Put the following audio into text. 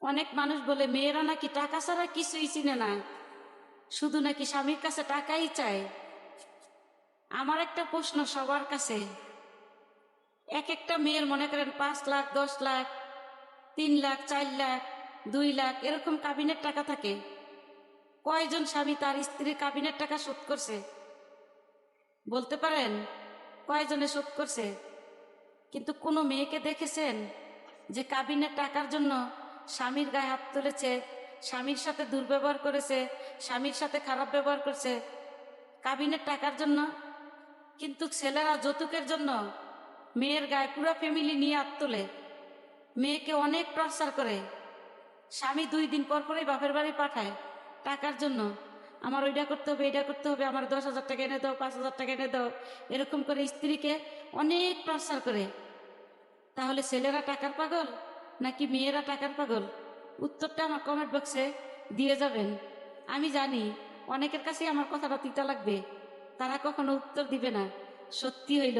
অনেক মানুষ বলে মেয়েরা নাকি টাকা ছাড়া কিছুই চিনে না, শুধু নাকি স্বামীর কাছে টাকাই চায়। আমার একটা প্রশ্ন সবার কাছে, এক একটা মেয়ের মনে করেন 5 লাখ, 10 লাখ, 3 লাখ, 4 লাখ, 2 লাখ এরকম কাবিনের টাকা থাকে। কয়জন স্বামী তার স্ত্রীর কাবিনের টাকা শোধ করছে বলতে পারেন? কয়জনে শোধ করছে? কিন্তু কোনো মেয়েকে দেখেছেন যে কাবিনের টাকার জন্য স্বামীর গায়ে হাত তুলেছে, স্বামীর সাথে দুর্ব্যবহার করেছে, স্বামীর সাথে খারাপ ব্যবহার করছে কাবিনের টাকার জন্য? কিন্তু ছেলেরা যৌতুকের জন্য মেয়ের গায়ে পুরো ফ্যামিলি নিয়ে হাত তোলে, মেয়েকে অনেক টর্চার করে। স্বামী 2 দিন পর পরই বাপের বাড়ি পাঠায় টাকার জন্য। আমার ওইটা করতে হবে, এটা করতে হবে, আমার 10,000 টাকা এনে দাও, 5,000 টাকা এনে দাও, এরকম করে স্ত্রীকে অনেক টর্চার করে। তাহলে ছেলেরা টাকার পাগল নাকি মেয়েরা টাকার পাগল? উত্তরটা আমার কমেন্ট বক্সে দিয়ে যাবেন। আমি জানি অনেকের কাছেই আমার কথাটা তিতা লাগবে, তারা কখনো উত্তর দিবে না। সত্যি হইল